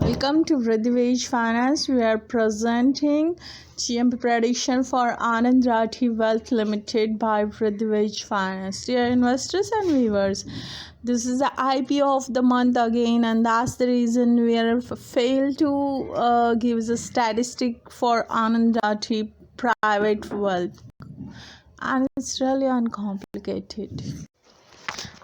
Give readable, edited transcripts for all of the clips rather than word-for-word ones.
Welcome to Vridivej Finance. We are presenting GMP prediction for Anand Rathi Wealth Limited by Vridivej Finance. Dear investors and viewers, this is the IPO of the month again, and that's the reason we are failed to give the statistic for Anand Rathi Private Wealth, and it's really uncomplicated.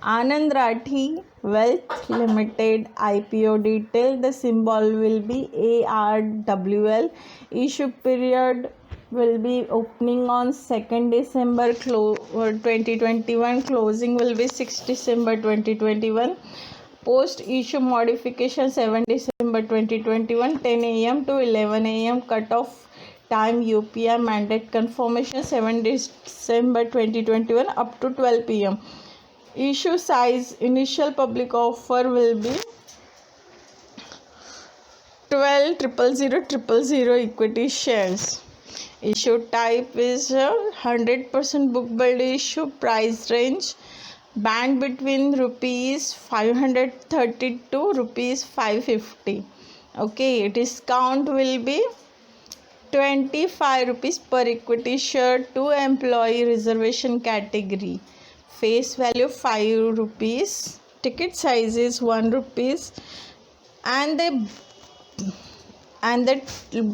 Anand Rathi Wealth Limited IPO detail. The symbol will be ARWL. Issue period will be opening on 2nd December 2021. Closing will be 6 December 2021. Post issue modification 7 December 2021, 10 a.m. to 11 a.m. Cutoff time UPI mandate confirmation 7 December 2021 up to 12 p.m. Issue size initial public offer will be 12,000,000 equity shares. Issue type is 100% book build issue. Price range band between rupees 530 to rupees 550. Okay, discount will be 25 rupees per equity share to employee reservation category. Face value 5 rupees, ticket size is 1 rupees, and the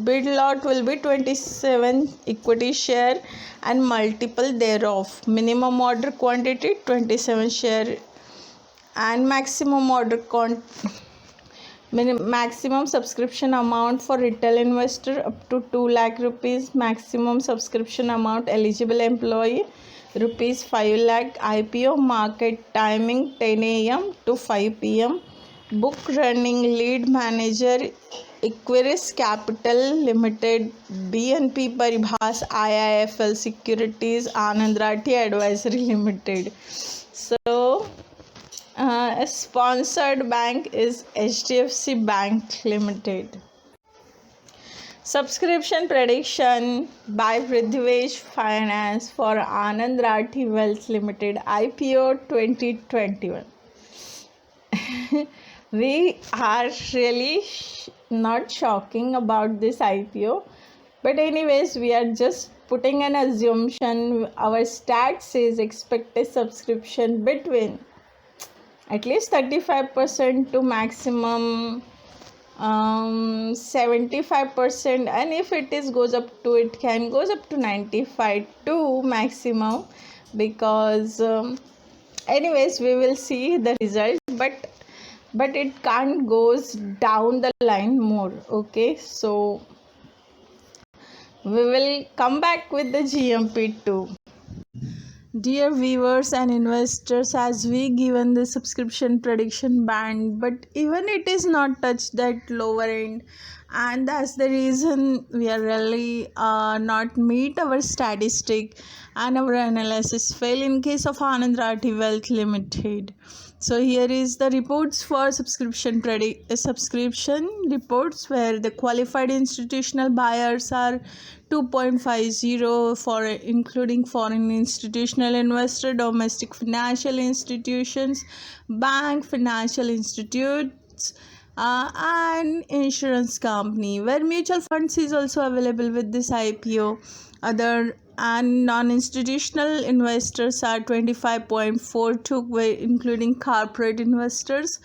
bid lot will be 27 equity share and multiple thereof. Minimum order quantity 27 share and maximum maximum subscription amount for retail investor up to 2 lakh rupees. Maximum subscription amount eligible employee rupees 5 lakh. IPO market timing 10 a.m. to 5 p.m. Book running lead manager Equirus Capital Limited, BNP Paribas IIFL Securities, Anand Rathi Advisory Limited. So a sponsored bank is HDFC Bank Limited. Subscription prediction by Vridivej Finance for Anand Rathi Wealth Limited IPO 2021. We are really not shocking about this IPO, but anyways, we are just putting an assumption. Our stat says expected subscription between at least 35% to maximum 75%, and if it is goes up to, it can goes up to 95 to maximum, because anyways we will see the result, but it can't goes down the line more. Okay, so we will come back with the GMP too. Dear viewers and investors, as we given the subscription prediction band, but even it is not touched that lower end, and that's the reason we are really not meet our statistic, and our analysis fail in case of Anand Rathi Wealth Limited. So here is the reports for subscription reports, where the qualified institutional buyers are 2.50 for including foreign institutional investor, domestic financial institutions, bank, financial institutes, and insurance company, where mutual funds is also available with this IPO. Other and non-institutional investors are 25.42, including corporate investors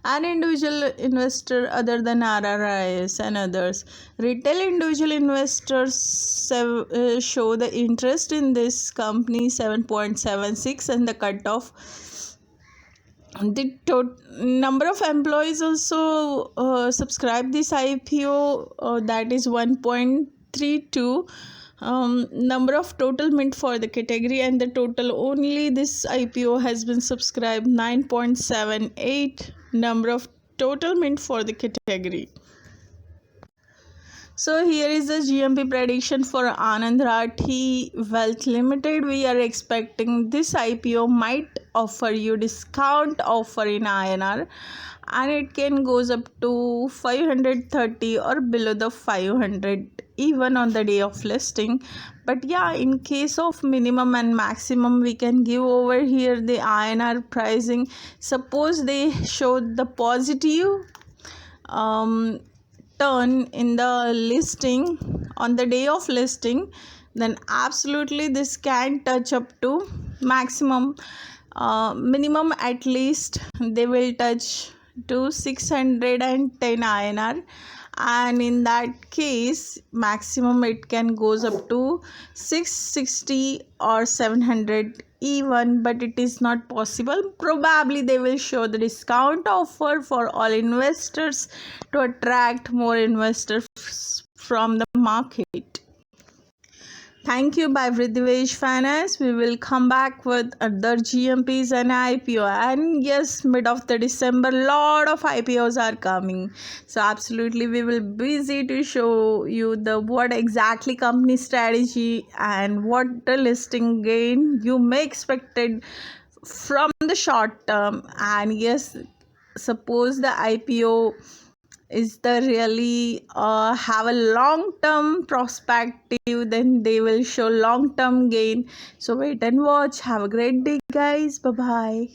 and individual investor other than RRIS and others. Retail individual investors show the interest in this company 7.76, and the cutoff. The number of employees also subscribe this IPO, that is 1.32. Number of total mint for the category, and the total only this IPO has been subscribed 9.78 number of total mint for the category. So here is the GMP prediction for Anand Rathi Wealth Limited. We are expecting this IPO might offer you discount offer in INR, and it can goes up to 530 or below the 500 even on the day of listing. But yeah, in case of minimum and maximum, we can give over here the INR pricing. Suppose they show the positive turn in the listing on the day of listing, then absolutely this can touch up to maximum, minimum at least they will touch to 610 INR, and in that case maximum it can goes up to 660 or 700 even, but it is not possible. Probably they will show the discount offer for all investors to attract more investors from the market. Thank you by Vridhivesh Finance. We will come back with other GMPs and IPO. And yes, mid of the December, lot of IPOs are coming. So absolutely, we will be busy to show you the what exactly company strategy and what the listing gain you may expected from the short term. And yes, suppose the IPO is the really have a long term perspective, then they will show long term gain. So wait and watch. Have a great day, guys. Bye bye.